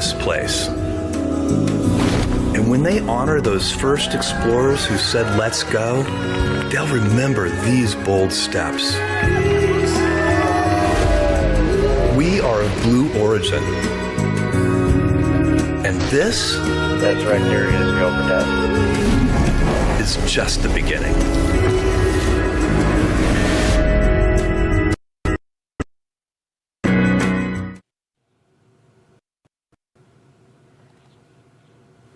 this place. And when they honor those first explorers who said, "Let's go," they'll remember these bold steps. We are of Blue origin. And this, that's right there, is go for death, is just the beginning.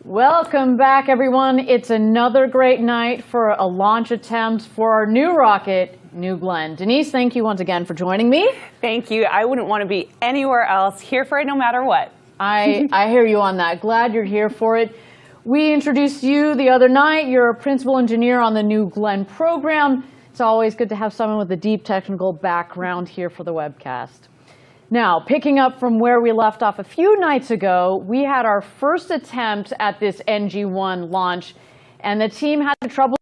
Welcome back, everyone. It's another great night for a launch attempt for our new rocket, New Glenn. Denise, thank you once again for joining me. Thank you. I wouldn't want to be anywhere else. Here for it no matter what. I hear you on that. Glad you're here for it. We introduced you the other night. You're a principal engineer on the New Glenn program. It's always good to have someone with a deep technical background here for the webcast. Now, picking up from where we left off a few nights ago, we had our first attempt at this NG-1 launch, and the team had trouble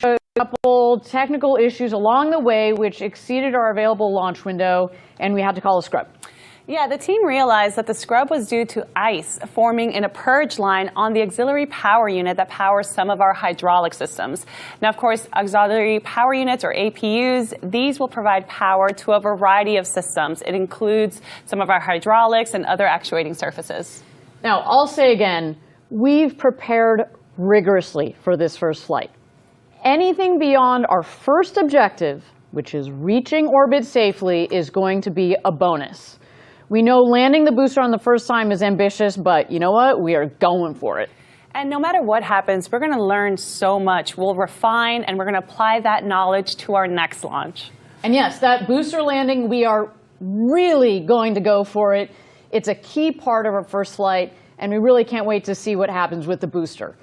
a couple technical issues along the way, which exceeded our available launch window, and we had to call a scrub. Yeah, the team realized that the scrub was due to ice forming in a purge line on the auxiliary power unit that powers some of our hydraulic systems. Now, of course, auxiliary power units, or APUs, these will provide power to a variety of systems. It includes some of our hydraulics and other actuating surfaces. Now, I'll say again, we've prepared rigorously for this first flight. Anything beyond our first objective, which is reaching orbit safely, is going to be a bonus. We know landing the booster on the first time is ambitious, but you know what? We are going for it. And no matter what happens, we're going to learn so much. We'll refine, and we're going to apply that knowledge to our next launch. And yes, that booster landing, we are really going to go for it. It's a key part of our first flight, and we really can't wait to see what happens with the booster.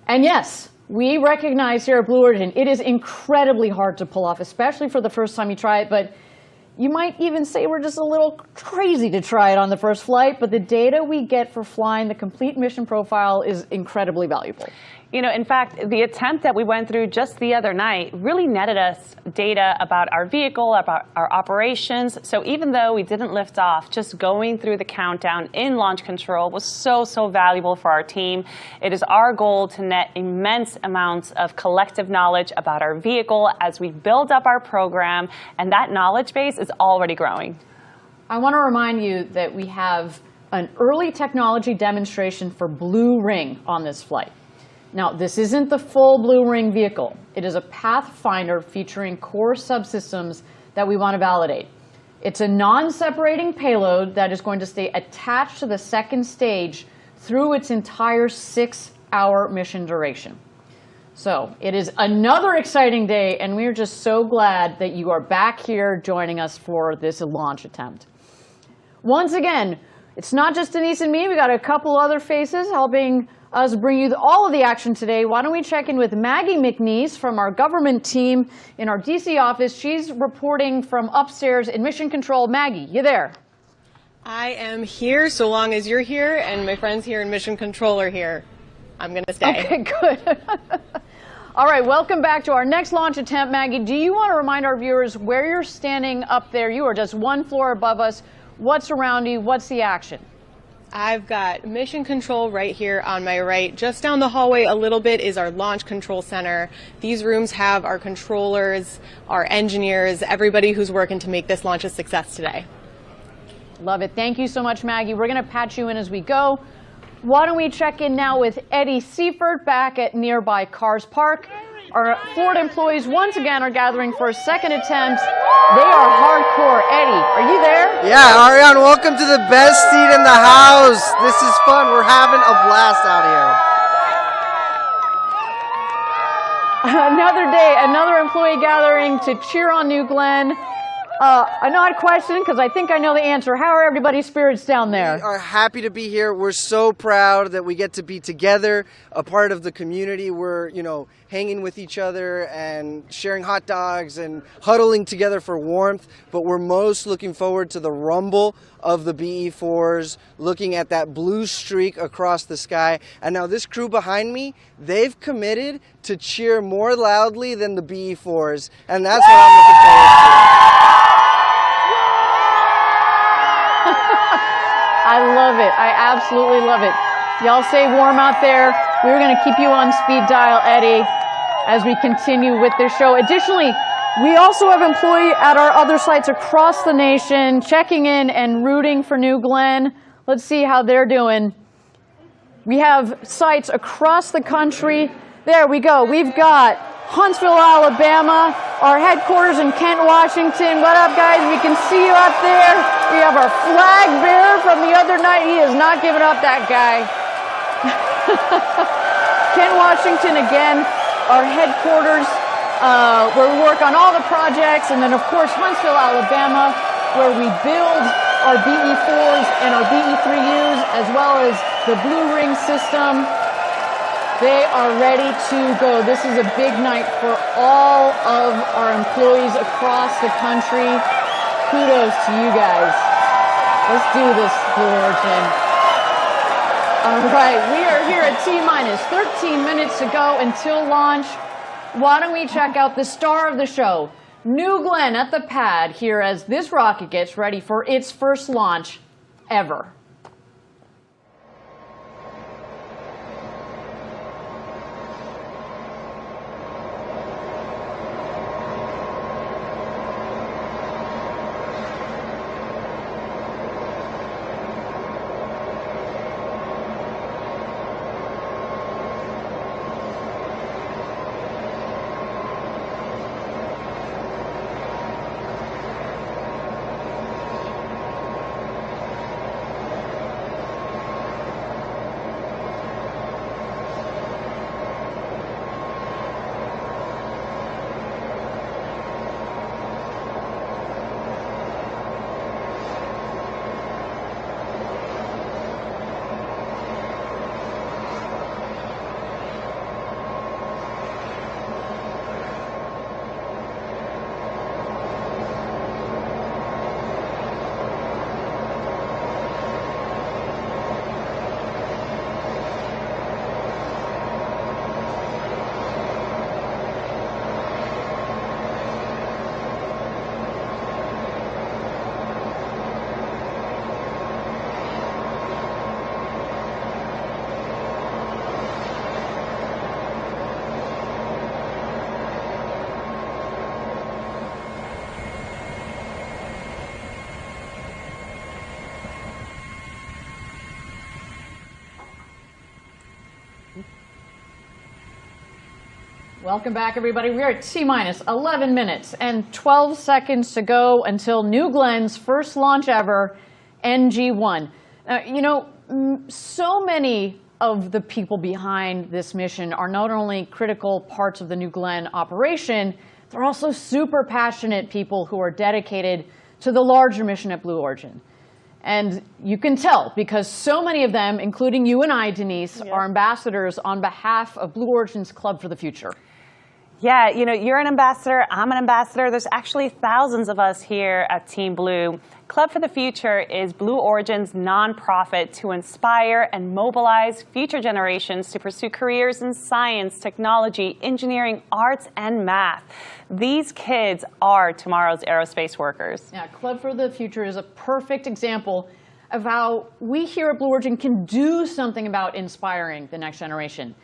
And yes, we recognize here at Blue Origin, it is incredibly hard to pull off, especially for the first time you try it, but you might even say we're just a little crazy to try it on the first flight, but the data we get for flying the complete mission profile is incredibly valuable. You know, in fact, the attempt that we went through just the other night really netted us data about our vehicle, about our operations. So even though we didn't lift off, just going through the countdown in launch control was so valuable for our team. It is our goal to net immense amounts of collective knowledge about our vehicle as we build up our program, and that knowledge base is already growing. I want to remind you that we have an early technology demonstration for Blue Ring on this flight. Now, this isn't the full Blue Ring vehicle. It is a Pathfinder featuring core subsystems that we want to validate. It's a non-separating payload that is going to stay attached to the second stage through its entire 6-hour mission duration. So it is another exciting day, and we are just so glad that you are back here joining us for this launch attempt. Once again, it's not just Denise and me. We got a couple other faces helping us bring you all of the action today. Why don't we check in with Maggie McNeese from our government team in our DC office. She's reporting from upstairs in Mission Control. Maggie, you there? I am here so long as you're here and my friends here in Mission Control are here. I'm going to stay. Okay, good. All right, welcome back to our next launch attempt. Maggie, do you want to remind our viewers where you're standing up there? You are just one floor above us. What's around you? What's the action? I've got Mission Control right here on my right. Just down the hallway a little bit is our Launch Control Center. These rooms have our controllers, our engineers, everybody who's working to make this launch a success today. Love it. Thank you so much, Maggie. We're going to patch you in as we go. Why don't we check in now with Eddie Seifert back at nearby Cars Park. Our Florida employees once again are gathering for a second attempt. They are hardcore. Eddie, are you there? Yeah, Ariane, welcome to the best seat in the house. This is fun. We're having a blast out here. Another day, another employee gathering to cheer on New Glenn. An odd question, because I think I know the answer. How are everybody's spirits down there? We are happy to be here. We're so proud that we get to be together, a part of the community. We're, hanging with each other and sharing hot dogs and huddling together for warmth. But we're most looking forward to the rumble of the BE-4s, looking at that blue streak across the sky. And now this crew behind me, they've committed to cheer more loudly than the BE-4s. And that's what I'm looking forward to. I love it. I absolutely love it. Y'all stay warm out there. We're going to keep you on speed dial, Eddie, as we continue with this show. Additionally, we also have employees at our other sites across the nation checking in and rooting for New Glenn. Let's see how they're doing. We have sites across the country. There we go. We've got Huntsville, Alabama, our headquarters in Kent, Washington. What up, guys? We can see you up there. We have our flag bearer from the other night. He has not given up, that guy. Kent, Washington, again, our headquarters, where we work on all the projects. And then, of course, Huntsville, Alabama, where we build our BE4s and our BE3Us, as well as the Blue Ring system. They are ready to go. This is a big night for all of our employees across the country. Kudos to you guys. Let's do this, Blue Origin. All right, we are here at T-minus 13 minutes to go until launch. Why don't we check out the star of the show, New Glenn at the pad here as this rocket gets ready for its first launch ever. Welcome back, everybody. We're at T-minus 11 minutes and 12 seconds to go until New Glenn's first launch ever, NG-1. You know, so many of the people behind this mission are not only critical parts of the New Glenn operation, they're also super passionate people who are dedicated to the larger mission at Blue Origin. And you can tell because so many of them, including you and I, Denise, are ambassadors on behalf of Blue Origin's Club for the Future. Yeah, you know, you're an ambassador, I'm an ambassador. There's actually thousands of us here at Team Blue. Club for the Future is Blue Origin's nonprofit to inspire and mobilize future generations to pursue careers in science, technology, engineering, arts, and math. These kids are tomorrow's aerospace workers. Yeah, Club for the Future is a perfect example of how we here at Blue Origin can do something about inspiring the next generation.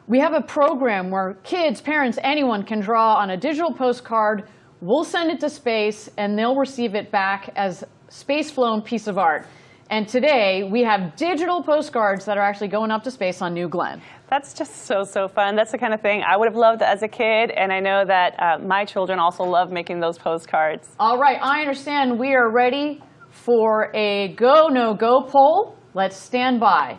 We have a program where kids, parents, anyone can draw on a digital postcard. We'll send it to space, and they'll receive it back as space-flown piece of art. And today, we have digital postcards that are actually going up to space on New Glenn. That's just so fun. That's the kind of thing I would have loved as a kid, and I know that my children also love making those postcards. All right, I understand we are ready for a go, no-go poll. Let's stand by.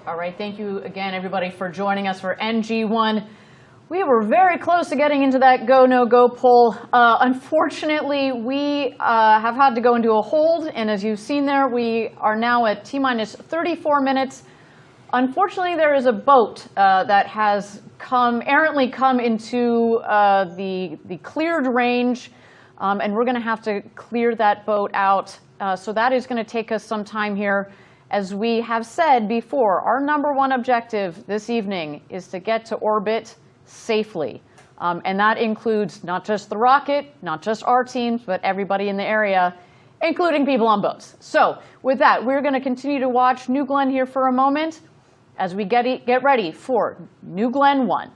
All right, thank you again, everybody, for joining us for NG1. We were very close to getting into that go, no go poll. Unfortunately, we have had to go into a hold, and as you've seen there, we are now at T-minus 34 minutes. Unfortunately, there is a boat that has errantly come into the cleared range, and we're going to have to clear that boat out. So that is going to take us some time here. As we have said before, our #1 objective this evening is to get to orbit safely. And that includes not just the rocket, not just our teams, but everybody in the area, including people on boats. So with that, we're going to continue to watch New Glenn here for a moment as we get ready for New Glenn 1.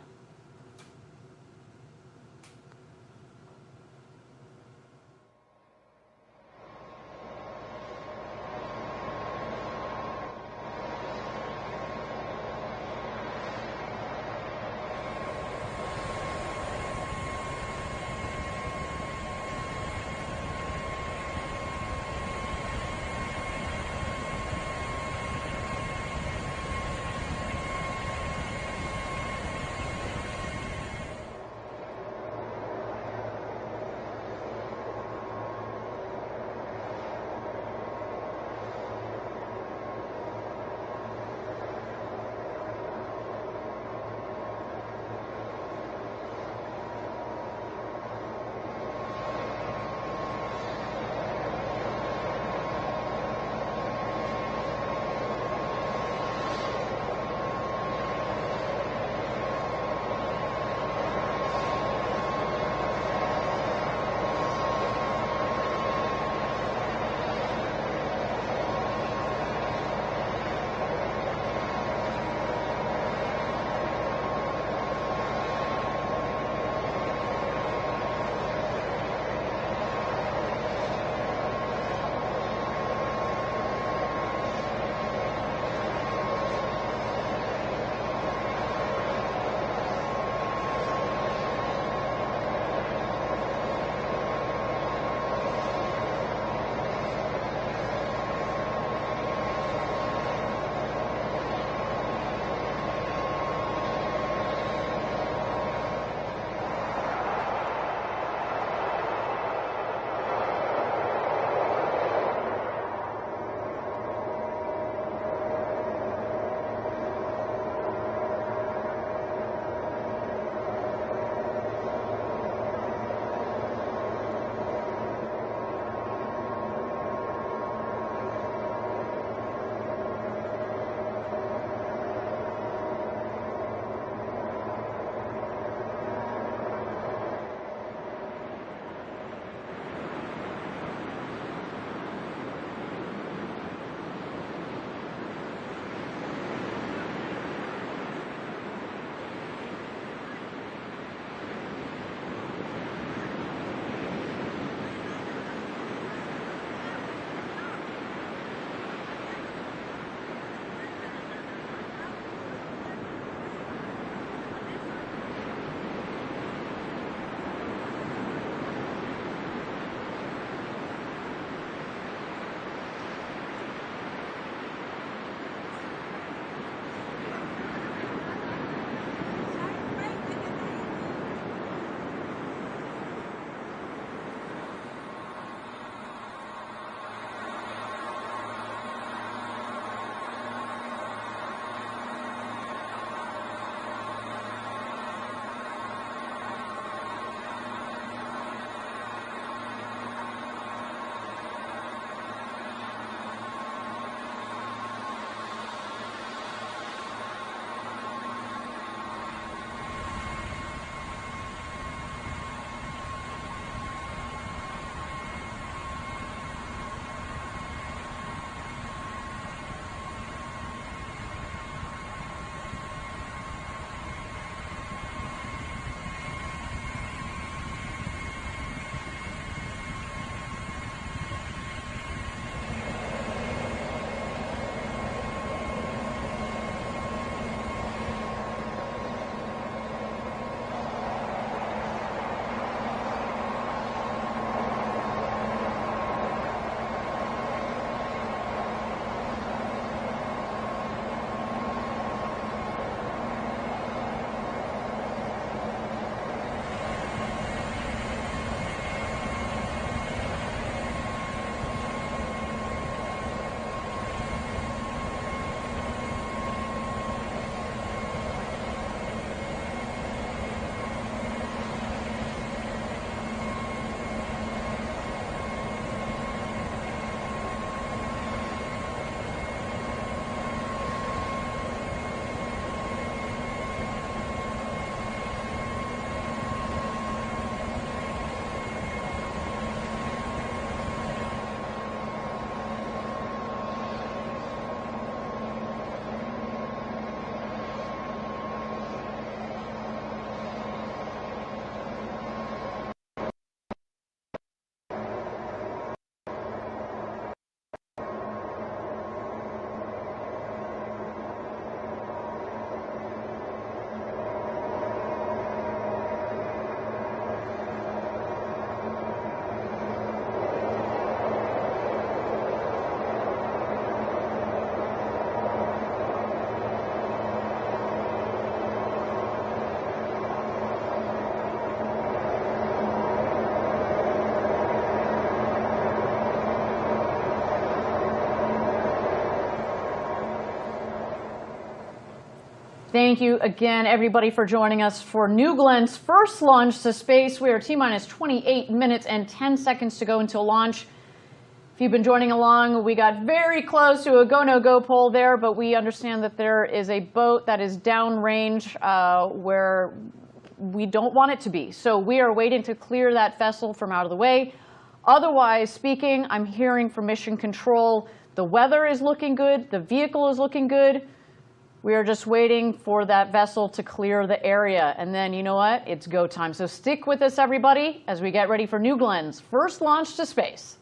Thank you again, everybody, for joining us for New Glen's first launch to space. We are T-minus 28 minutes and 10 seconds to go until launch. If you've been joining along, we got very close to a go, no-go poll there, but we understand that there is a boat that is downrange where we don't want it to be. So we are waiting to clear that vessel from out of the way. Otherwise speaking, I'm hearing from Mission Control, the weather is looking good, the vehicle is looking good. We are just waiting for that vessel to clear the area. And then, you know what? It's go time. So stick with us, everybody, as we get ready for New Glen's first launch to space.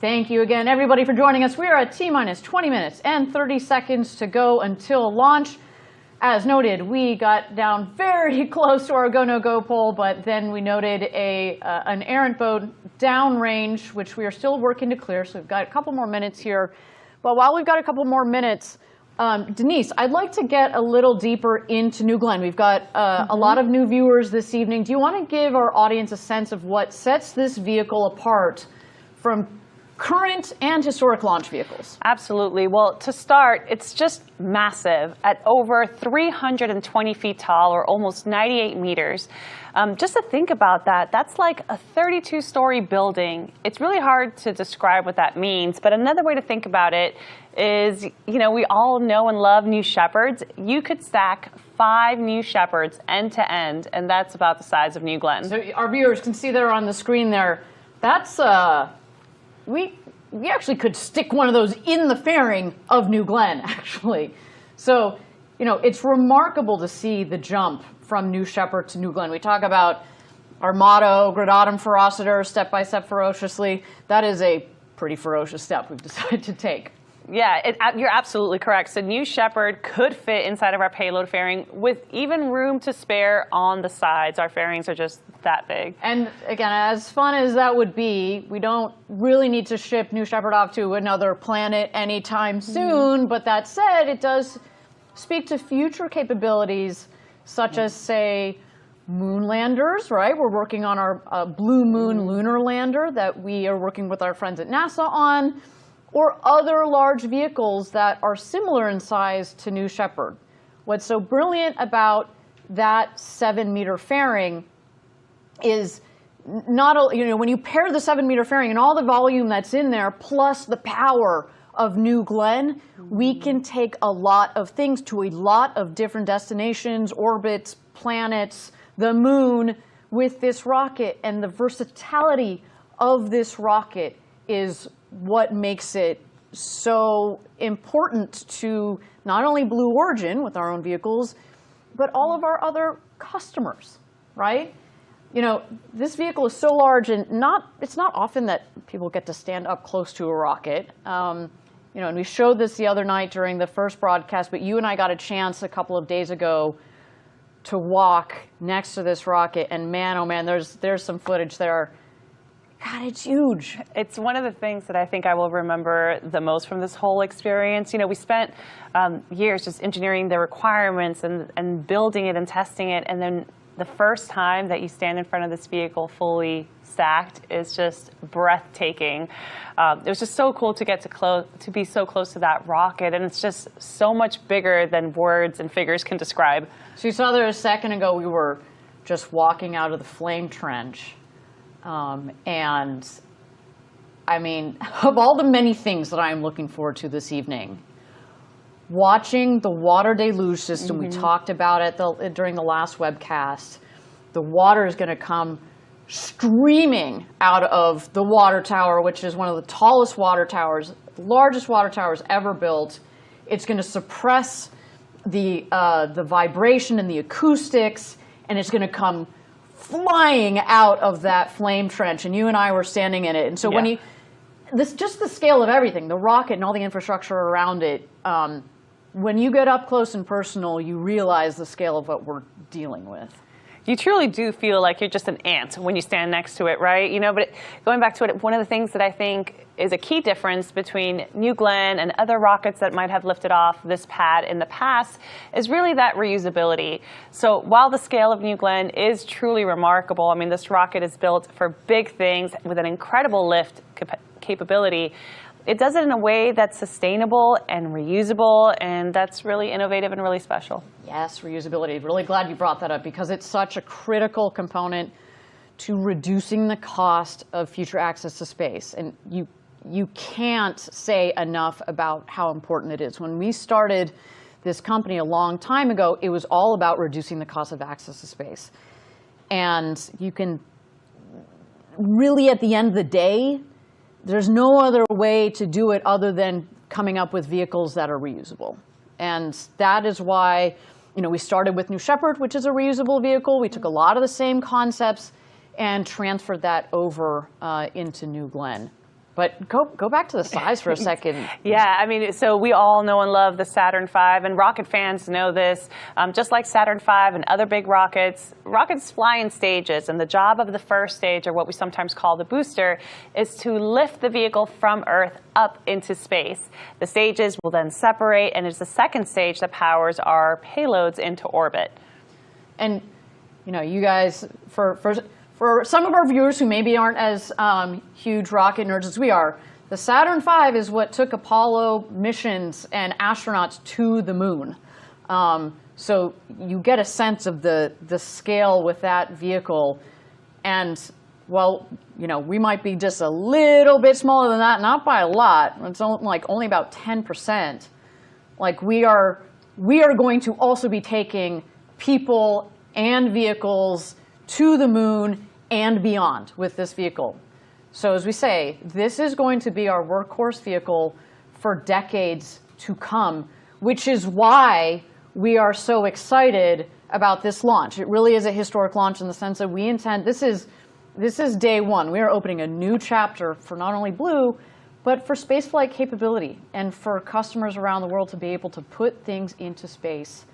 Thank you again, everybody, for joining us. We are at T-minus 20 minutes and 30 seconds to go until launch. As noted, we got down very close to our go-no-go pole, but then we noted an errant boat downrange, which we are still working to clear, so we've got a couple more minutes here. But while we've got a couple more minutes, Denise, I'd like to get a little deeper into New Glenn. We've got a lot of new viewers this evening. Do you want to give our audience a sense of what sets this vehicle apart from current and historic launch vehicles? Absolutely. Well, to start, it's just massive at over 320 feet tall, or almost 98 meters. Just to think about that, that's like a 32-story building. It's really hard to describe what that means, but another way to think about it is, you know, we all know and love New Shepards. You could stack 5 New Shepards end to end, and that's about the size of New Glenn. So our viewers can see there on the screen there, that's we actually could stick one of those in the fairing of New Glenn, actually. So, you know, it's remarkable to see the jump from New Shepard to New Glenn. We talk about our motto, gradatum ferociter, step by step ferociously. That is a pretty ferocious step we've decided to take. Yeah, you're absolutely correct. So New Shepard could fit inside of our payload fairing with even room to spare on the sides. Our fairings are just that big. And again, as fun as that would be, we don't really need to ship New Shepard off to another planet anytime soon. But that said, it does speak to future capabilities, such as, say, moon landers, right? We're working on our Blue Moon lunar lander that we are working with our friends at NASA on, or other large vehicles that are similar in size to New Shepard. What's so brilliant about that 7-meter fairing is not, you know, when you pair the 7-meter fairing and all the volume that's in there, plus the power of New Glenn, we can take a lot of things to a lot of different destinations, orbits, planets, the moon with this rocket. And the versatility of this rocket is what makes it so important to not only Blue Origin with our own vehicles, but all of our other customers, right? You know, this vehicle is so large, and it's not often that people get to stand up close to a rocket. You know, and we showed this the other night during the first broadcast, but you and I got a chance a couple of days ago to walk next to this rocket, and man, oh man, there's some footage there. God, it's huge. It's one of the things that I think I will remember the most from this whole experience. You know, we spent years just engineering the requirements and building it and testing it, and then the first time that you stand in front of this vehicle fully stacked is just breathtaking. It was just so cool to get to be so close to that rocket, and it's just so much bigger than words and figures can describe. So you saw there a second ago we were just walking out of the flame trench. And I mean, of all the many things that I'm looking forward to this evening, watching the water deluge system, we talked about it during the last webcast, the water is going to come streaming out of the water tower, which is one of the tallest water towers, the largest water towers ever built. It's going to suppress the vibration and the acoustics, and it's going to come flying out of that flame trench, and you and I were standing in it. And so when just the scale of everything, the rocket and all the infrastructure around it, when you get up close and personal, you realize the scale of what we're dealing with. You truly do feel like you're just an ant when you stand next to it, right? You know, but going back to it, one of the things that I think is a key difference between New Glenn and other rockets that might have lifted off this pad in the past is really that reusability. So while the scale of New Glenn is truly remarkable, I mean, this rocket is built for big things with an incredible lift capability. It does it in a way that's sustainable and reusable, and that's really innovative and really special. Yes, reusability. Really glad you brought that up, because it's such a critical component to reducing the cost of future access to space. And you can't say enough about how important it is. When we started this company a long time ago, it was all about reducing the cost of access to space. And you can really, at the end of the day, there's no other way to do it other than coming up with vehicles that are reusable. And that is why, you know, we started with New Shepard, which is a reusable vehicle. We took a lot of the same concepts and transferred that over into New Glenn. But go back to the size for a second. Yeah, I mean, so we all know and love the Saturn V, and rocket fans know this. Just like Saturn V and other big rockets, rockets fly in stages, and the job of the first stage, or what we sometimes call the booster, is to lift the vehicle from Earth up into space. The stages will then separate, and it's the second stage that powers our payloads into orbit. And, you know, you guys, for some of our viewers who maybe aren't as huge rocket nerds as we are, the Saturn V is what took Apollo missions and astronauts to the moon. So you get a sense of the scale with that vehicle. And, well, you know, we might be just a little bit smaller than that, not by a lot. It's only about 10%. Like, we are going to also be taking people and vehicles to the moon and beyond with this vehicle. So as we say, this is going to be our workhorse vehicle for decades to come, which is why we are so excited about this launch. It really is a historic launch in the sense that we intend, this is day one. We are opening a new chapter for not only Blue, but for spaceflight capability and for customers around the world to be able to put things into space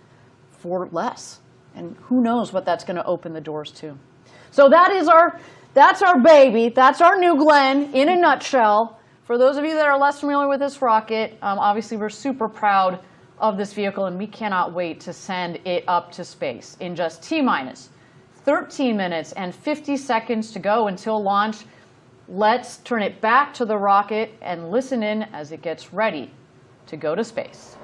for less. And who knows what that's going to open the doors to. So that's our baby. That's our New Glenn in a nutshell. For those of you that are less familiar with this rocket, obviously we're super proud of this vehicle, and we cannot wait to send it up to space in just T-minus 13 minutes and 50 seconds to go until launch. Let's turn it back to the rocket and listen in as it gets ready to go to space.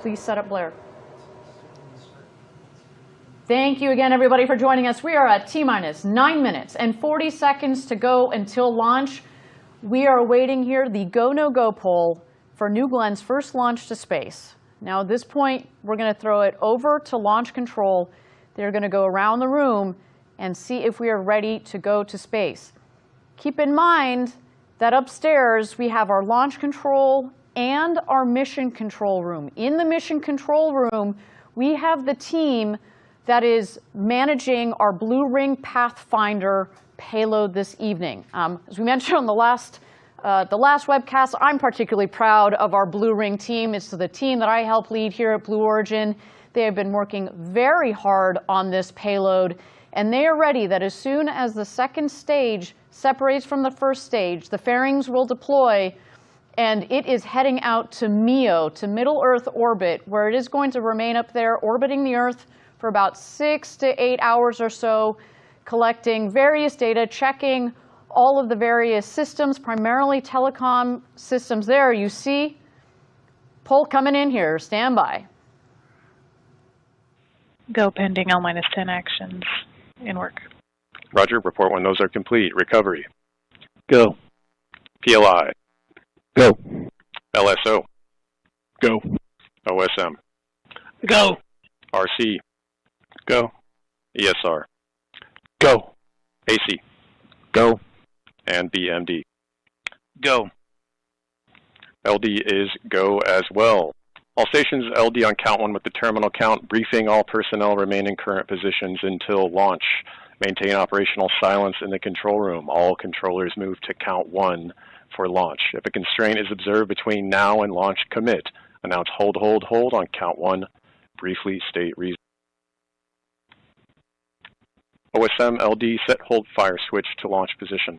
Please set up Blair. Thank you again, everybody, for joining us. We are at T-minus 9 minutes and 40 seconds to go until launch. We are awaiting here the go, no go poll for New Glenn's first launch to space. Now, at this point, we're going to throw it over to launch control. They're going to go around the room and see if we are ready to go to space. Keep in mind that upstairs we have our launch control and our mission control room. In the mission control room, we have the team that is managing our Blue Ring Pathfinder payload this evening. As we mentioned on the last webcast, I'm particularly proud of our Blue Ring team. It's the team that I help lead here at Blue Origin. They have been working very hard on this payload, and they are ready that as soon as the second stage separates from the first stage, the fairings will deploy, and it is heading out to MEO, to Middle Earth orbit, where it is going to remain up there orbiting the Earth for about 6 to 8 hours or so, collecting various data, checking all of the various systems, primarily telecom systems there. You see poll coming in here. Stand by. Go pending L-10 actions in work. Roger, report when those are complete. Recovery. Go. PLI. Go. LSO. Go. OSM. Go. RC. Go. ESR. Go. AC. Go. And BMD. Go. LD is go as well. All stations LD on count 1 with the terminal count. Briefing all personnel remain in current positions until launch. Maintain operational silence in the control room. All controllers move to count 1 for launch. If a constraint is observed between now and launch, commit. Announce hold, hold, hold on count 1. Briefly state reason. OSM LD set hold fire switch to launch position.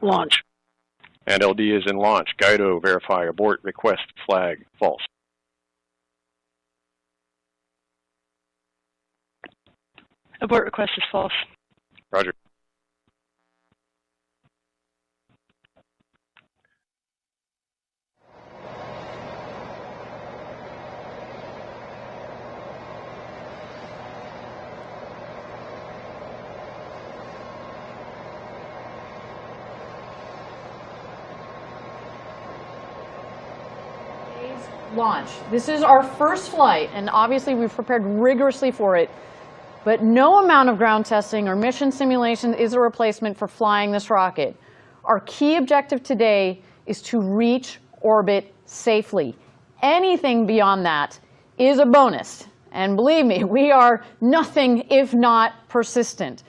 Launch. And LD is in launch. Guido, verify, abort, request, flag, false. Abort request is false. Roger. Launch. This is our first flight, and obviously we've prepared rigorously for it. But no amount of ground testing or mission simulation is a replacement for flying this rocket. Our key objective today is to reach orbit safely. Anything beyond that is a bonus. And believe me, we are nothing if not persistent.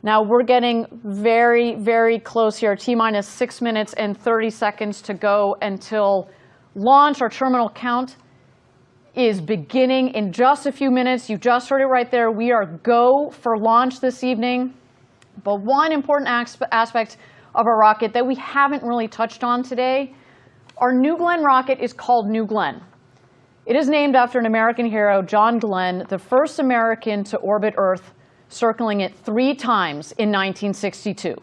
Now we're getting very, very close here. T-minus 6 minutes and 30 seconds to go until launch. Our terminal count is beginning in just a few minutes. You just heard it right there. We are go for launch this evening. But one important aspect of our rocket that we haven't really touched on today, our New Glenn rocket is called New Glenn. It is named after an American hero, John Glenn, the first American to orbit Earth, circling it 3 times in 1962.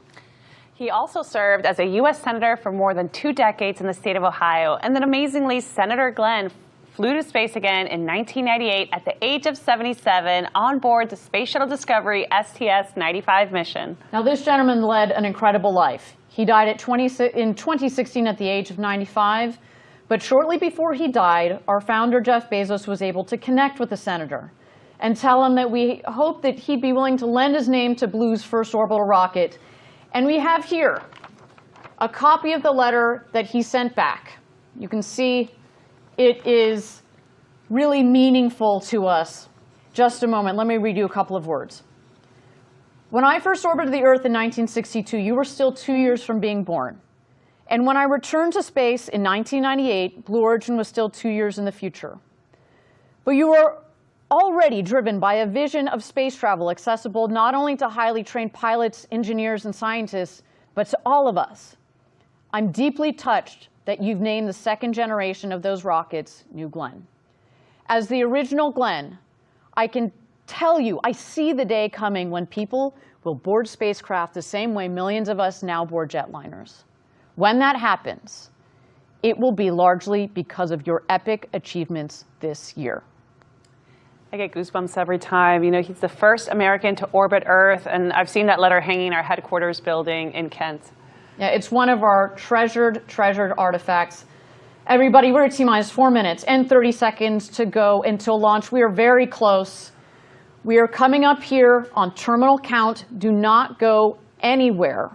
He also served as a U.S. Senator for more than 2 decades in the state of Ohio. And then amazingly, Senator Glenn flew to space again in 1998 at the age of 77 on board the Space Shuttle Discovery STS-95 mission. Now, this gentleman led an incredible life. He died in 2016 at the age of 95. But shortly before he died, our founder, Jeff Bezos, was able to connect with the senator and tell him that we hope that he'd be willing to lend his name to Blue's first orbital rocket. And we have here a copy of the letter that he sent back. You can see it is really meaningful to us. Just a moment, let me read you a couple of words. When I first orbited the Earth in 1962, you were still 2 years from being born. And when I returned to space in 1998, Blue Origin was still 2 years in the future. But you were already driven by a vision of space travel accessible not only to highly trained pilots, engineers, and scientists, but to all of us. I'm deeply touched that you've named the second generation of those rockets New Glenn. As the original Glenn, I can tell you, I see the day coming when people will board spacecraft the same way millions of us now board jetliners. When that happens, it will be largely because of your epic achievements this year. I get goosebumps every time. You know, he's the first American to orbit Earth, and I've seen that letter hanging in our headquarters building in Kent. Yeah, it's one of our treasured artifacts. Everybody, we're at T-minus 4 minutes and 30 seconds to go until launch. We are very close. We are coming up here on terminal count. Do not go anywhere.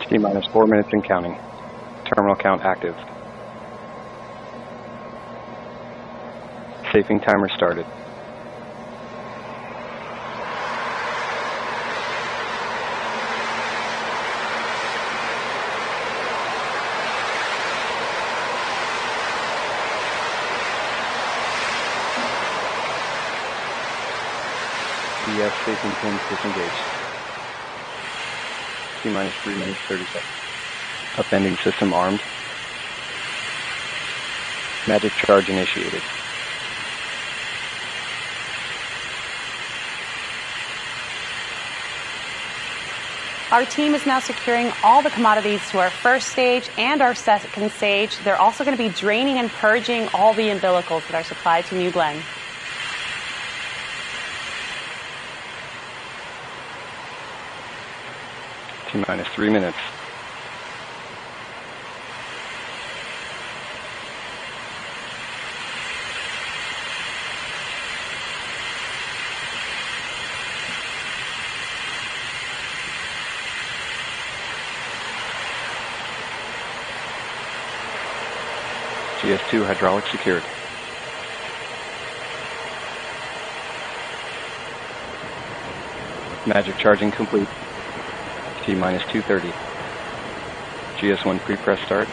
T-minus 4 minutes and counting. Terminal count active. Safing timer started. BS safing pins disengaged. T-minus 3 minutes, 30 seconds. Upending system armed. Magic charge initiated. Our team is now securing all the commodities to our first stage and our second stage. They're also going to be draining and purging all the umbilicals that are supplied to New Glenn. T-minus 3 minutes. GS2 hydraulic secured. Magic charging complete. T-minus 2:30. GS1 pre-press start.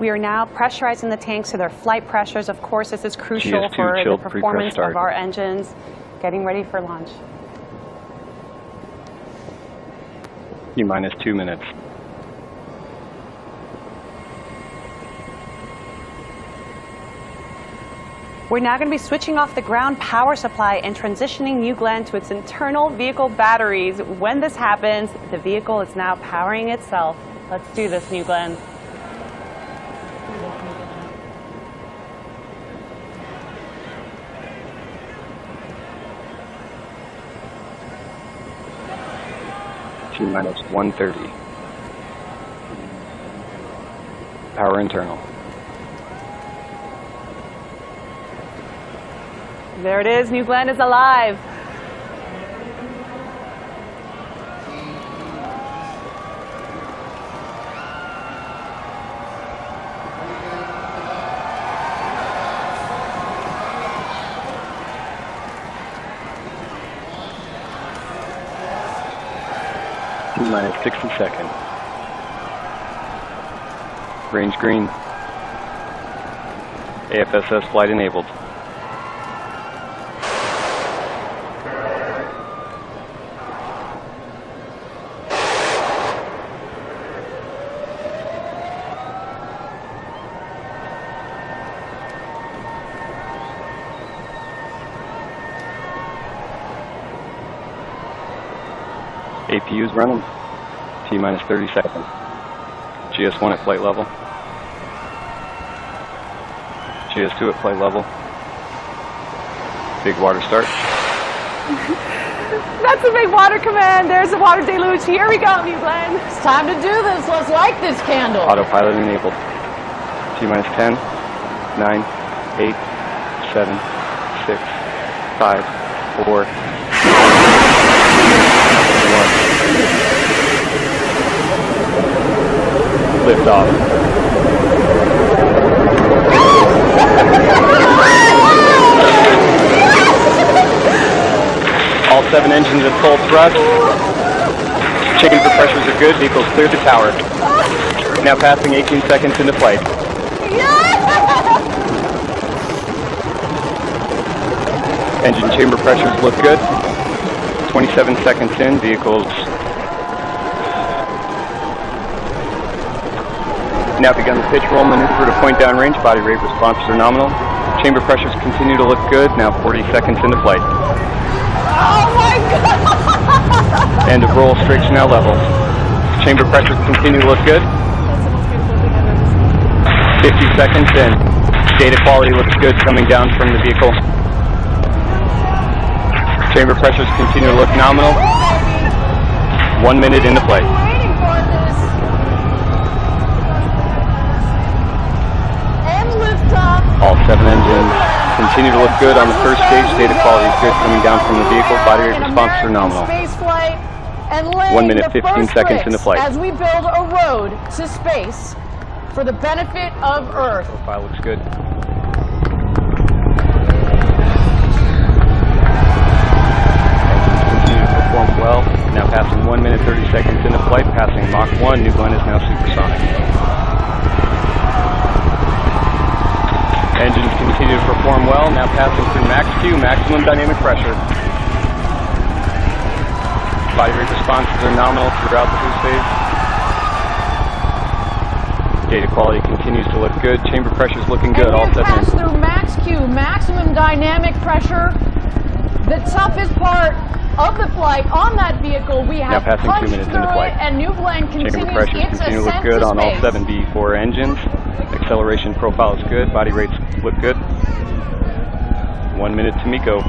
We are now pressurizing the tanks to their flight pressures. Of course, this is crucial GS2 for the chilled performance pre-press of our engines. Getting ready for launch. T-minus 2 minutes. We're now going to be switching off the ground power supply and transitioning New Glenn to its internal vehicle batteries. When this happens, the vehicle is now powering itself. Let's do this, New Glenn. T-minus 1:30. Power internal. There it is, New Glenn is alive. T-minus 60 seconds. Range green. AFSS flight enabled. APU's running. T-minus 30 seconds. GS1 at flight level. GS2 at flight level. Big water start. That's a big water command. There's the water deluge. Here we go, New Glenn. It's time to do this. Let's light this candle. Autopilot enabled. T-minus 10, 9, 8, 7, 6, 5, 4, 1. Lift off. All All 7 engines at full thrust. Chamber pressures are good. Vehicles cleared the tower. Now passing 18 seconds into flight. Engine chamber pressures look good. 27 seconds in. Vehicles now begun the pitch roll maneuver to point down range. Body rate responses are nominal. Chamber pressures continue to look good. Now 40 seconds into flight. Oh my God! End of roll. Strakes now level. Chamber pressures continue to look good. 50 seconds in. Data quality looks good coming down from the vehicle. Chamber pressures continue to look nominal. 1 minute into flight. All 7 engines continue to look good on the first stage. Data quality is good coming down from the vehicle. Body rate responses are nominal. 1 minute, 15 seconds into flight. As we build a road to space for the benefit of Earth. Profile looks good. Continue to perform well. Now passing 1 minute, 30 seconds into flight. Passing Mach 1. New Glenn is now supersonic. Engines continue to perform well. Now passing through Max Q, maximum dynamic pressure. Body rate responses are nominal throughout the boost phase. Data quality continues to look good. Chamber pressure is looking good. All 7 pass through Max Q, maximum dynamic pressure. The toughest part of the flight on that vehicle, we have now passing 2 minutes into flight. And New Glenn continues Chamber pressures its continue to look ascent good to on all space. 7 B4 engines. Acceleration profile is good. Body rates look good. 1 minute to MECO.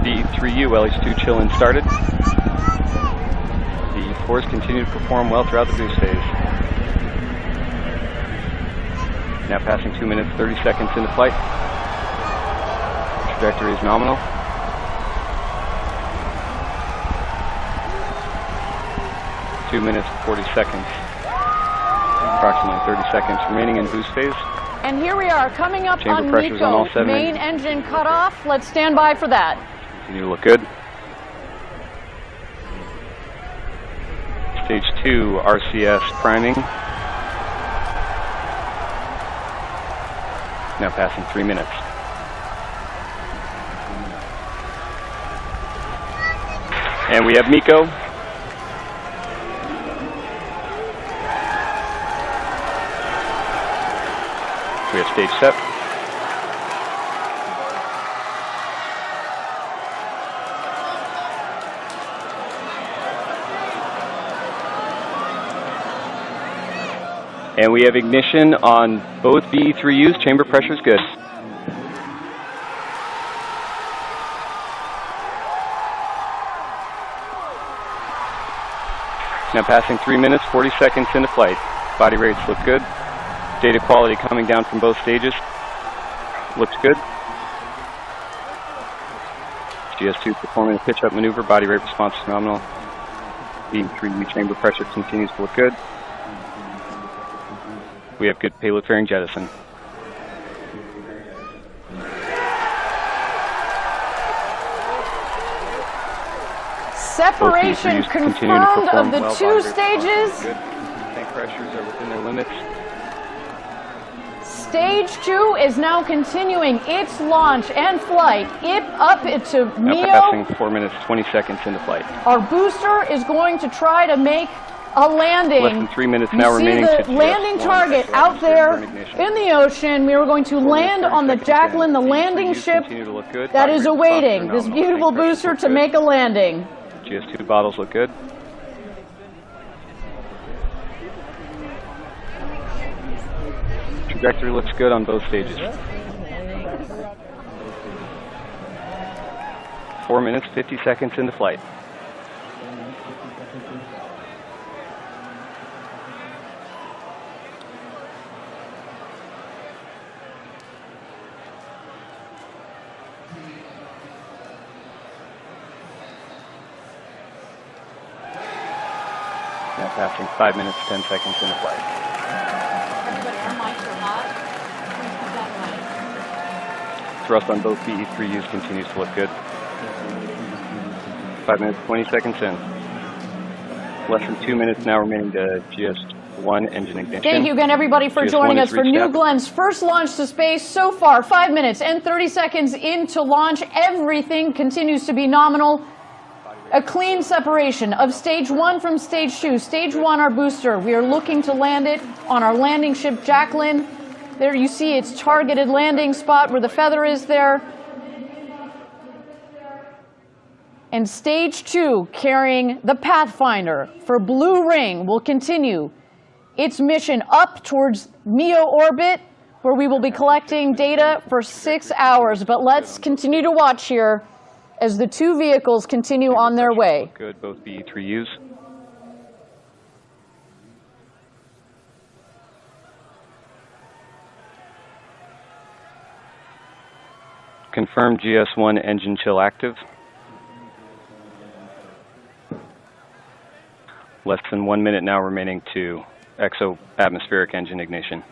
D3U LH2 chill-in started. The E4s continue to perform well throughout the boost phase. Now passing 2 minutes, 30 seconds into flight. Trajectory is nominal. 2 minutes, 40 seconds. Approximately 30 seconds remaining in boost phase. And here we are, coming up Chamber on pressures on all MECO. 7 Main engine cut off. Let's stand by for that. Continue to look good. Stage 2 RCS priming. Now passing 3 minutes. And we have MECO. We have stage set. And we have ignition on both BE3Us. Chamber pressure is good. Now passing 3 minutes, 40 seconds into flight. Body rates look good. Data quality coming down from both stages. Looks good. GS2 performing a pitch-up maneuver. Body rate response is nominal. BE3U chamber pressure continues to look good. We have good payload fairing jettison. Separation confirmed of the well. 2 stages. Good. Tank pressures are within their limits. Stage 2 is now continuing its launch and flight. Up to Now MEO. passing 4 minutes, 20 seconds into flight. Our booster is going to try to make a landing. Less than 3 minutes You now see remaining. the landing target out there in the ocean. We are going to land on the Jacqueline, the landing ship that is awaiting this beautiful booster to make a landing. GS2 bottles look good. Trajectory looks good on both stages. 4 minutes, 50 seconds into flight. Now passing 5 minutes, 10 seconds into flight. Thrust on both BE3Us continues to look good. 5 minutes, 20 seconds in. Less than 2 minutes now remaining to GS1 engine ignition. Thank you again, everybody, for joining us for New Glenn's first launch to space. So far, 5 minutes and 30 seconds into launch, everything continues to be nominal. A clean separation of stage 1 from stage 2. Stage 1, our booster. We are looking to land it on our landing ship, Jacqueline. There you see its targeted landing spot where the feather is there. And stage 2, carrying the Pathfinder for Blue Ring, will continue its mission up towards MEO orbit, where we will be collecting data for 6 hours. But let's continue to watch here as the two vehicles continue on their way. Good, both BE3Us. Confirm GS1 engine chill active. Less than 1 minute now remaining to exo-atmospheric engine ignition.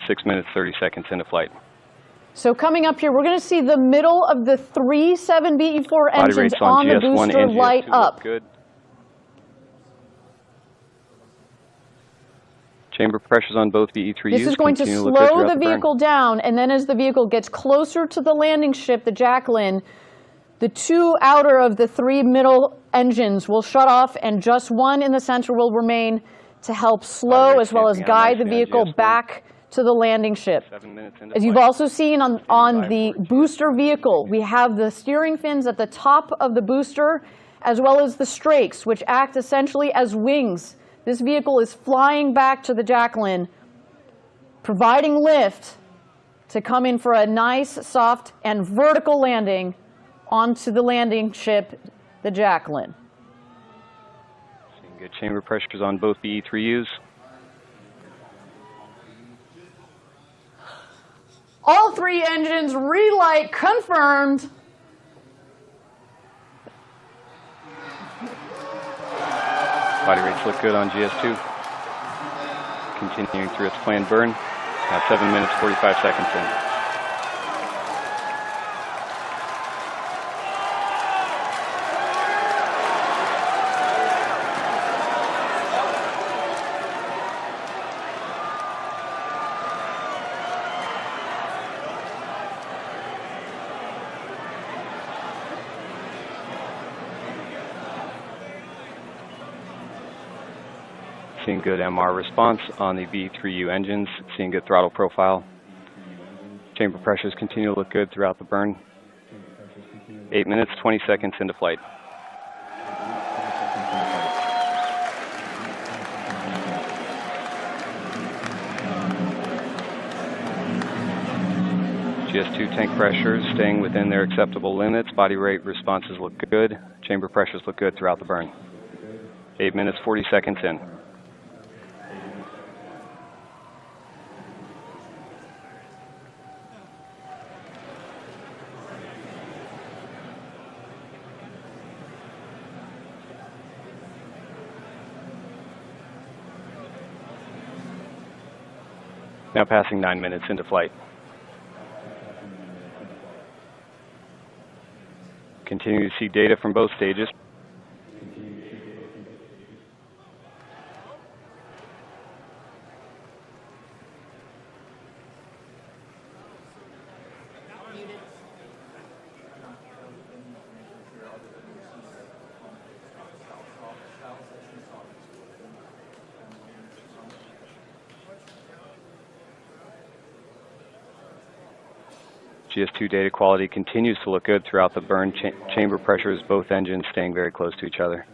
6 minutes, 30 seconds into flight. So coming up here, we're going to see the middle of the 3 7BE4 engines on the booster light up. Good. Chamber pressures on both BE3Us. This is going to slow the vehicle down, and then as the vehicle gets closer to the landing ship, the Jacqueline, the 2 outer of the 3 middle engines will shut off, and just 1 in the center will remain to help slow as well as guide the vehicle back to the landing ship. As you've also seen on the booster vehicle, we have the steering fins at the top of the booster, as well as the strakes, which act essentially as wings. This vehicle is flying back to the Jacqueline, providing lift to come in for a nice, soft, and vertical landing onto the landing ship, the Jacqueline. Seeing good chamber pressures on both BE3Us. All 3 engines relight confirmed. Body rates look good on GS2. Continuing through its planned burn. Now 7 minutes, 45 seconds in. Seeing good MR response on the BE3U engines, seeing good throttle profile. Chamber pressures continue to look good throughout the burn. 8 minutes, 20 seconds into flight. GS2 tank pressures staying within their acceptable limits. Body rate responses look good. Chamber pressures look good throughout the burn. 8 minutes, 40 seconds in. Now passing 9 minutes into flight. Continue to see data from both stages. GS2 data quality continues to look good throughout the burn. Chamber pressures, both engines staying very close to each other.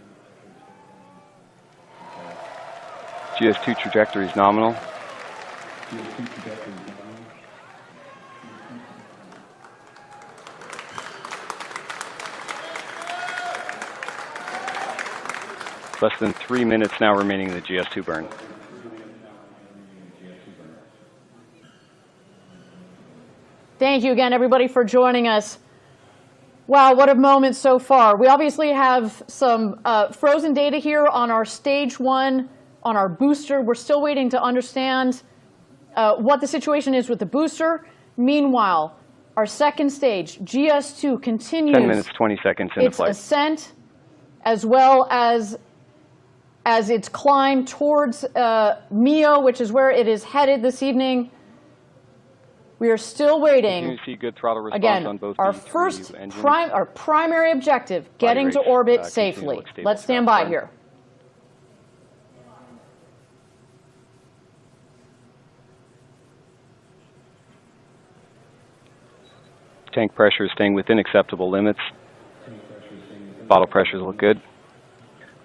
GS2 trajectory is nominal. Less than 3 minutes now remaining in the GS2 burn. Thank you again, everybody, for joining us. Wow, what a moment so far. We obviously have some frozen data here on our stage 1, on our booster. We're still waiting to understand what the situation is with the booster. Meanwhile, our second stage, GS2, continues 10 minutes, 20 seconds into its flight. ascent, as well as its climb towards MEO, which is where it is headed this evening. We are still waiting. Continue to see good throttle response Again, on both our these three first engines. our primary objective, getting to rates, orbit continue to safely. look stable Let's stand throughout by the here. Tank pressure is staying within acceptable limits. Bottle pressures look good.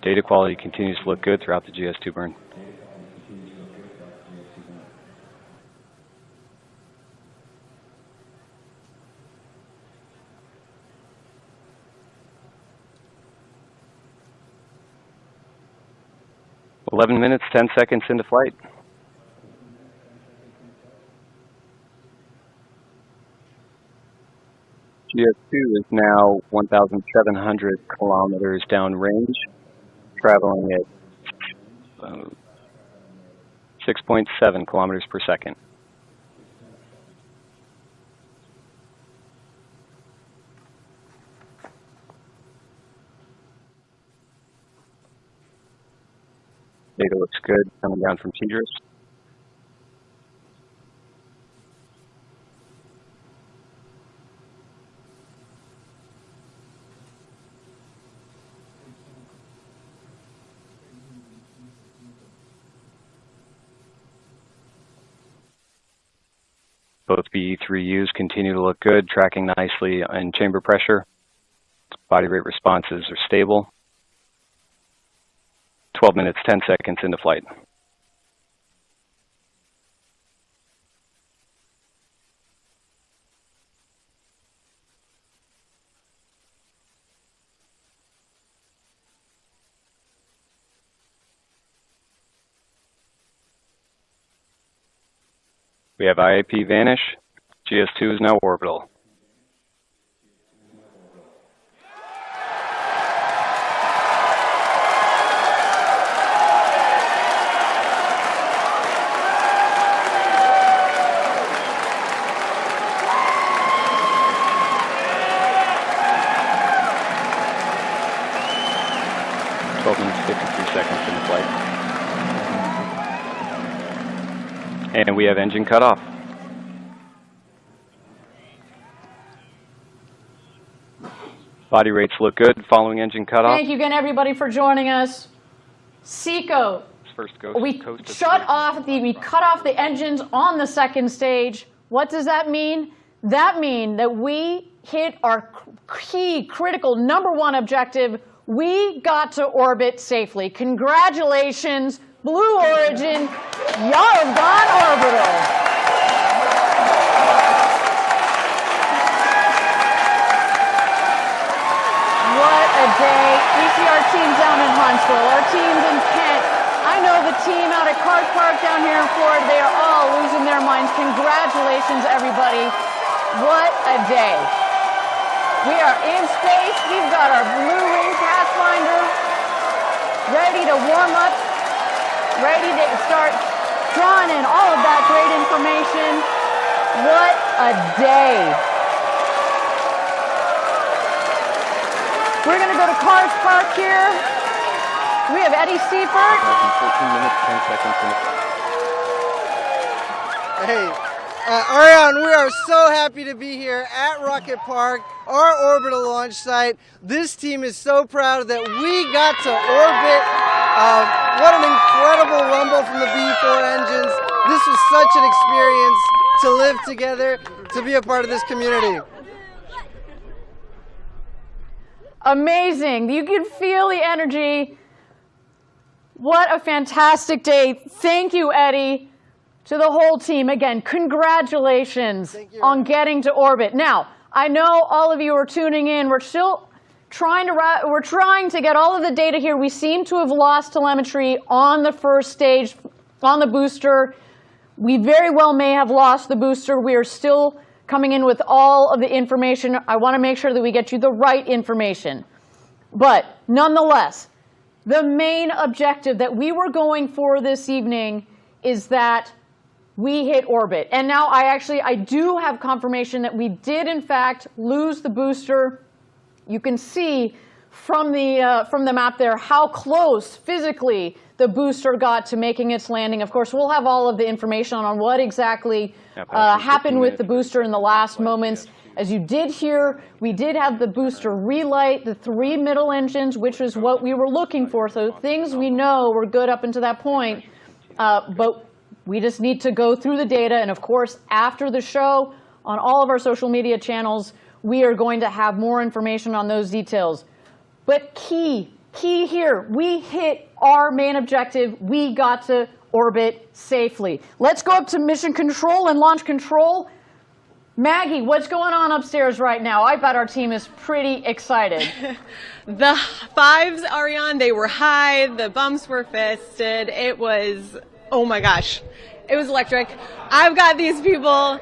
Data quality continues to look good throughout the GS2 burn. "11 minutes, 10 seconds into flight. GS2 is now 1,700 kilometers downrange, traveling at 6.7 kilometers per second. Data looks good coming down from TDRS. Both BE3Us continue to look good, tracking nicely in chamber pressure. Body rate responses are stable. 12 minutes, 10 seconds into flight. We have IAP vanish. GS2 is now orbital. And we have engine cutoff. Body rates look good following engine cutoff. Thank you again, everybody, for joining us. Seco, First we cut off the engines on the second stage. What does that mean? That means that we hit our key, critical, #1 objective. We got to orbit safely. Congratulations, Blue Origin. Y'all have gone orbital. What a day. We see our team down in Huntsville, our teams in Kent. I know the team out at Cars Park down here in Florida, they are all losing their minds. Congratulations, everybody. What a day. We are in space. We've got our Blue Ring Pathfinder ready to warm up, ready to start drawing in all of that great information. What a day. We're going to go to Cars Park here. We have Eddie Seifert. 14 minutes, 10 seconds. Hey, Ariane, we are so happy to be here at Rocket Park, our orbital launch site. This team is so proud that we got to orbit. What an incredible rumble from the B4 engines. This was such an experience to live together, to be a part of this community. Amazing. You can feel the energy. What a fantastic day. Thank you, Eddie. To the whole team, again, congratulations on getting to orbit. Now, I know all of you are tuning in. We're still trying to get all of the data here. We seem to have lost telemetry on the first stage, on the booster. We very well may have lost the booster. We are still coming in with all of the information. I want to make sure that we get you the right information. But nonetheless, the main objective that we were going for this evening is that we hit orbit. And now I do have confirmation that we did in fact lose the booster. You can see from the map there how close physically the booster got to making its landing. Of course, we'll have all of the information on what exactly happened with the booster in the last moments. As you did hear, we did have the booster relight, the 3 middle engines, which is what we were looking for. So things we know were good up until that point. But we just need to go through the data. And of course, after the show, on all of our social media channels, we are going to have more information on those details. But key here, we hit our main objective. We got to orbit safely. Let's go up to mission control and launch control. Maggie, what's going on upstairs right now? I bet our team is pretty excited. The fives, Ariane, they were high. The bumps were fisted. It was, oh my gosh, it was electric. I've got these people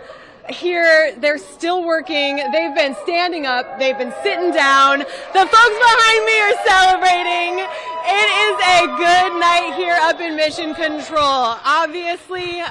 here. They're still working. They've been standing up. They've been sitting down. The folks behind me are celebrating. It is a good night here up in Mission Control. Obviously,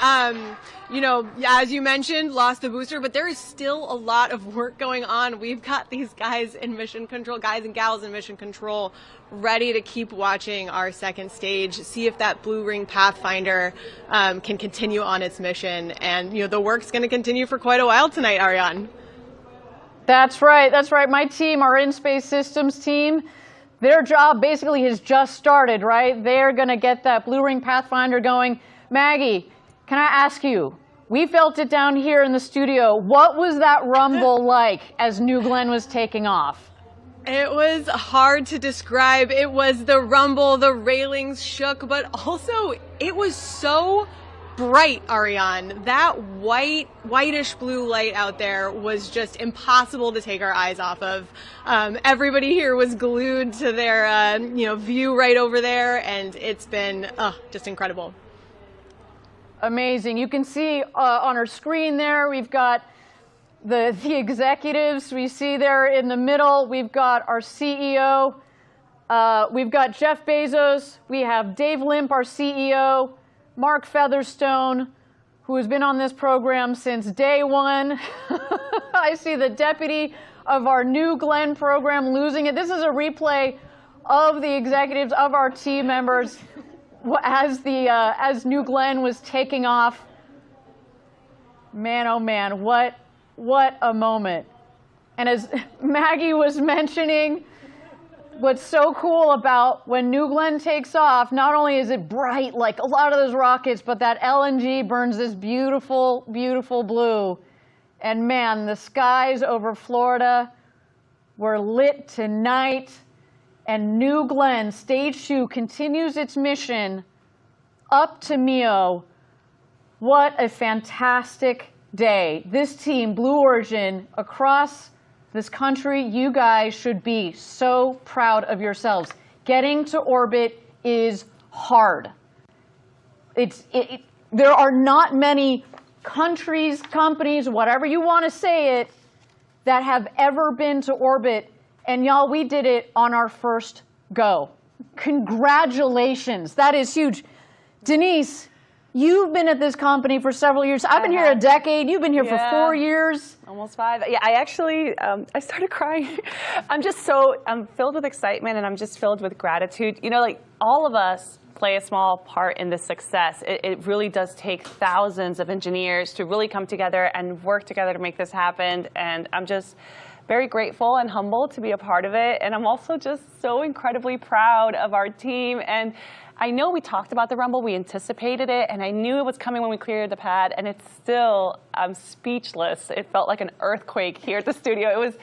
you know, as you mentioned, lost the booster, but there is still a lot of work going on. We've got these guys in Mission Control, guys and gals in Mission Control, ready to keep watching our second stage, see if that Blue Ring Pathfinder can continue on its mission. And, you know, the work's going to continue for quite a while tonight, Ariane. That's right. That's right. My team, our In-Space Systems team, their job basically has just started, right? They're going to get that Blue Ring Pathfinder going. Maggie, can I ask you, we felt it down here in the studio. What was that rumble like as New Glenn was taking off? It was hard to describe. It was the rumble, the railings shook, but also it was so bright, Ariane. That whitish blue light out there was just impossible to take our eyes off of. Everybody here was glued to their view right over there, and it's been just incredible. Amazing. You can see on our screen there, we've got the executives. We see there in the middle, we've got our CEO. We've got Jeff Bezos. We have Dave Limp, our CEO. Mark Featherstone, who has been on this program since day one. I see the deputy of our New Glenn program losing it. This is a replay of the executives, of our team members, as New Glenn was taking off. Man, oh man, what a moment. And as Maggie was mentioning, what's so cool about when New Glenn takes off, not only is it bright like a lot of those rockets, but that LNG burns this beautiful, beautiful blue. And man, the skies over Florida were lit tonight. And New Glenn, Stage 2, continues its mission up to MEO. What a fantastic day. This team, Blue Origin, across this country, you guys should be so proud of yourselves. Getting to orbit is hard. There are not many countries, companies, whatever you want to say it, that have ever been to orbit. And y'all, we did it on our first go. Congratulations. That is huge. Denise, you've been at this company for several years. I've been here a decade. You've been here for 4 years. Almost 5. Yeah, I actually, I started crying. I'm filled with excitement, and I'm just filled with gratitude. You know, like all of us play a small part in this success. It really does take thousands of engineers to really come together and work together to make this happen. And I'm just very grateful and humbled to be a part of it. And I'm also just so incredibly proud of our team. And I know we talked about the rumble, we anticipated it, and I knew it was coming when we cleared the pad, and it's still, I'm speechless. It felt like an earthquake here at the studio. It was,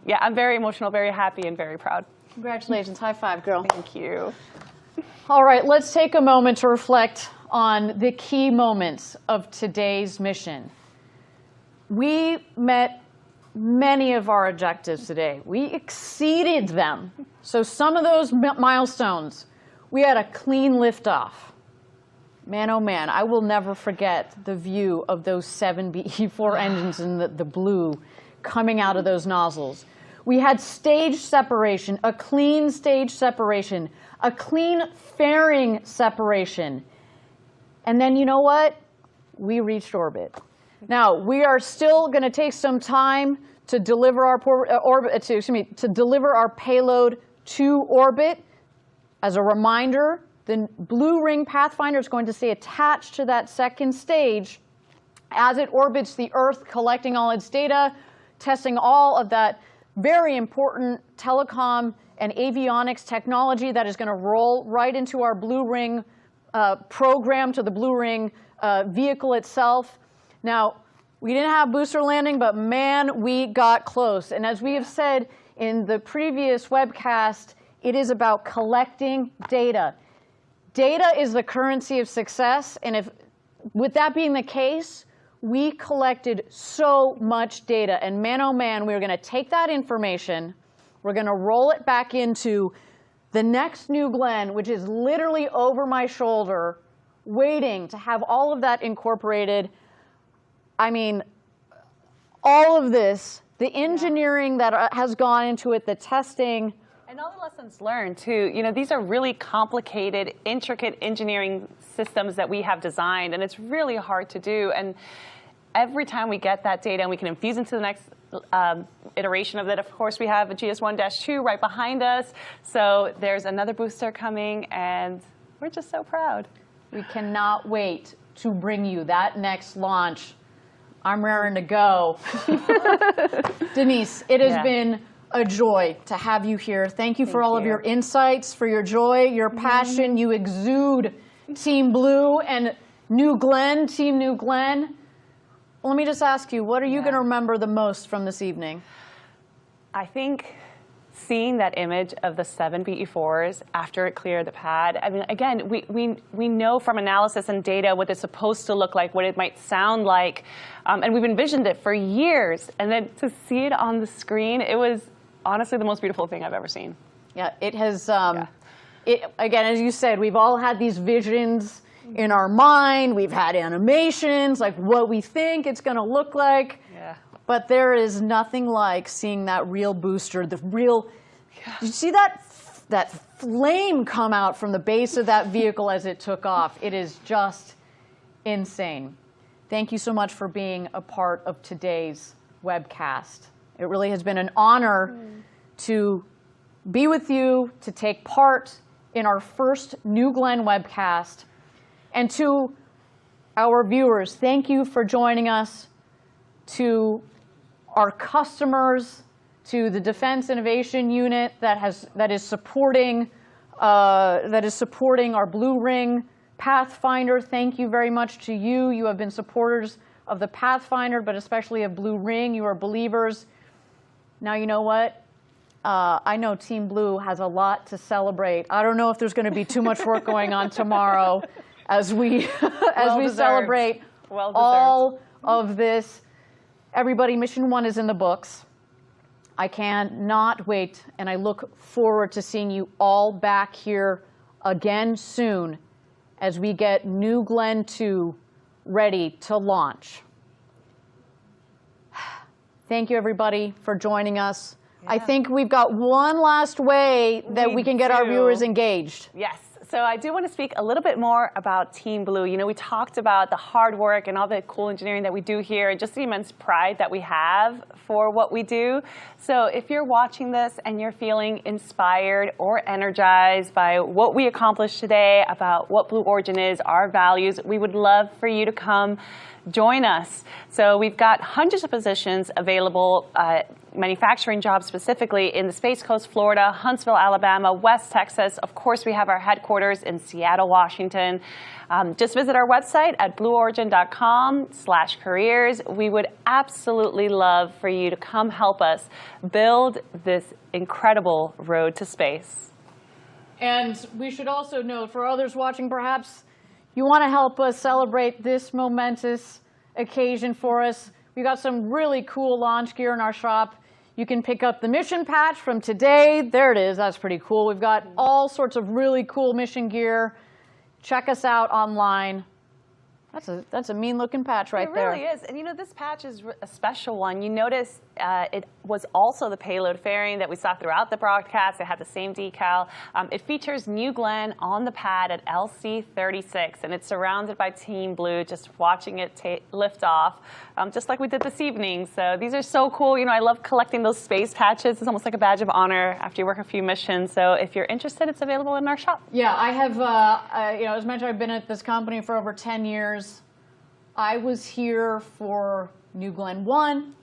yeah, I'm very emotional, very happy, and very proud. Congratulations. High five, girl. Thank you. All right, let's take a moment to reflect on the key moments of today's mission. We met many of our objectives today. We exceeded them. So some of those milestones, we had a clean liftoff. Man, oh man, I will never forget the view of those 7 BE-4 engines in the blue coming out of those nozzles. We had stage separation, a clean stage separation, a clean fairing separation. And then you know what? we reached orbit. Now, we are still going to take some time to deliver our to deliver our payload to orbit. As a reminder, the Blue Ring Pathfinder is going to stay attached to that second stage as it orbits the Earth, collecting all its data, testing all of that very important telecom and avionics technology that is going to roll right into our Blue Ring program, to the Blue Ring vehicle itself. Now, we didn't have booster landing, but man, we got close. And as we have said in the previous webcast, it is about collecting data. Data is the currency of success, and if, with that being the case, we collected so much data, and man, oh man, we're going to take that information, we're going to roll it back into the next New Glenn, which is literally over my shoulder, waiting to have all of that incorporated. I mean, all of this, the engineering that has gone into it, the testing. And all the lessons learned, too. You know, these are really complicated, intricate engineering systems that we have designed, and it's really hard to do. And every time we get that data and we can infuse into the next iteration of it, of course, we have a GS1-2 right behind us. So there's another booster coming, and we're just so proud. We cannot wait to bring you that next launch. I'm raring to go. Denise, it has been a joy to have you here. Thank you for all of your insights, for your joy, your passion. You exude Team Blue and New Glenn, Team New Glenn. Let me just ask you, what are you going to remember the most from this evening? I think seeing that image of the 7 BE-4s after it cleared the pad, I mean, again, we know from analysis and data what it's supposed to look like, what it might sound like, and we've envisioned it for years. And then to see it on the screen, it was honestly the most beautiful thing I've ever seen. Yeah, it has, again, as you said, we've all had these visions in our mind. We've had animations, like what we think it's going to look like. Yeah. But there is nothing like seeing that real booster, the real, did you see that flame come out from the base of that vehicle as it took off? It is just insane. Thank you so much for being a part of today's webcast. It really has been an honor to be with you, to take part in our first New Glenn webcast. And to our viewers, thank you for joining us. To our customers, to the Defense Innovation Unit that is supporting our Blue Ring Pathfinder. Thank you very much to you. You have been supporters of the Pathfinder, but especially of Blue Ring. You are believers. Now, you know what? I know Team Blue has a lot to celebrate. I don't know if there's going to be too much work going on tomorrow as we celebrate all of this. Everybody, Mission 1 is in the books. I cannot wait, and I look forward to seeing you all back here again soon as we get New Glenn 2 ready to launch. Thank you, everybody, for joining us. I think we've got one last way that we can get our viewers engaged. Yes. So I do want to speak a little bit more about Team Blue. You know, we talked about the hard work and all the cool engineering that we do here, and just the immense pride that we have for what we do. So if you're watching this and you're feeling inspired or energized by what we accomplished today, about what Blue Origin is, our values, we would love for you to come join us. So we've got hundreds of positions available, manufacturing jobs specifically in the Space Coast, Florida, Huntsville, Alabama, West Texas. Of course, we have our headquarters in Seattle, Washington. Just visit our website at blueorigin.com/careers. We would absolutely love for you to come help us build this incredible road to space. And we should also note, for others watching, perhaps you want to help us celebrate this momentous occasion for us. We've got some really cool launch gear in our shop. You can pick up the mission patch from today. There it is. That's pretty cool. We've got all sorts of really cool mission gear. Check us out online That's a mean looking patch right there. It really is. And you know, this patch is a special one. You notice it was also the payload fairing that we saw throughout the broadcast. It had the same decal. It features New Glenn on the pad at LC-36, and it's surrounded by Team Blue, just watching it lift off, just like we did this evening. So these are so cool. You know, I love collecting those space patches. It's almost like a badge of honor after you work a few missions. So if you're interested, it's available in our shop. Yeah, I have, you know, as mentioned, I've been at this company for over 10 years. I was here for New Glenn 1.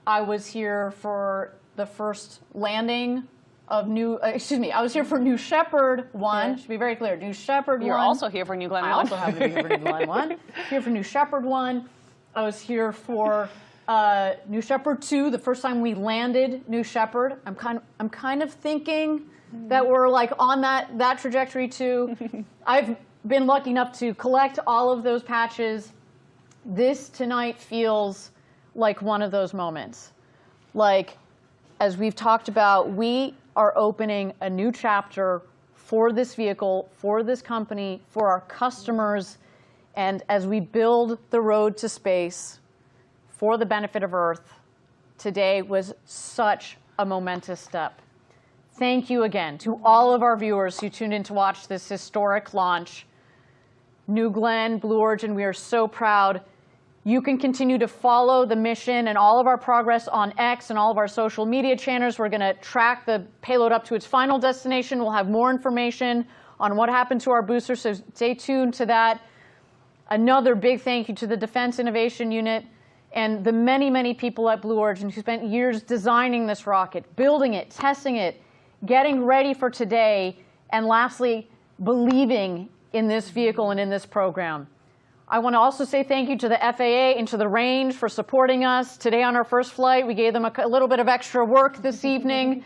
I was here for the first landing of I was here for New Shepard 1. Yeah. Should be very clear. New Shepard 1. You're also here for New Glenn 1. I also happen to be here for New Glenn 1. Here for New Shepard 1. I was here for New Shepard 2, the first time we landed New Shepard. I'm kind of thinking that we're like on that trajectory too. I've been lucky enough to collect all of those patches. This tonight feels like one of those moments. Like, as we've talked about, we are opening a new chapter for this vehicle, for this company, for our customers, and as we build the road to space for the benefit of Earth, today was such a momentous step. Thank you again to all of our viewers who tuned in to watch this historic launch. New Glenn, Blue Origin, we are so proud. You can continue to follow the mission and all of our progress on X and all of our social media channels. We're going to track the payload up to its final destination. We'll have more information on what happened to our booster, so stay tuned to that. Another big thank you to the Defense Innovation Unit and the many, many people at Blue Origin who spent years designing this rocket, building it, testing it, getting ready for today, and lastly, believing in this vehicle and in this program. I want to also say thank you to the FAA and to the range for supporting us. Today on our first flight, we gave them a little bit of extra work this evening.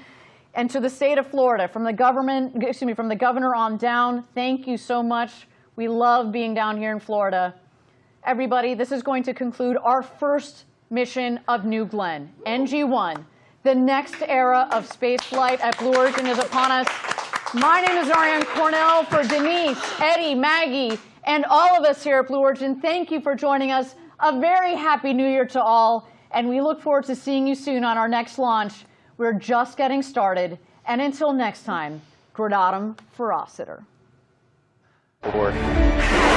And to the state of Florida, from the governor on down, thank you so much. We love being down here in Florida. Everybody, this is going to conclude our first mission of New Glenn, NG-1. The next era of space flight at Blue Origin is upon us. My name is Ariane Cornell. For Denise, Eddie, Maggie, and all of us here at Blue Origin, thank you for joining us. A very happy New Year to all, and we look forward to seeing you soon on our next launch. We're just getting started, and until next time, Gradatum Ferociter. Forward.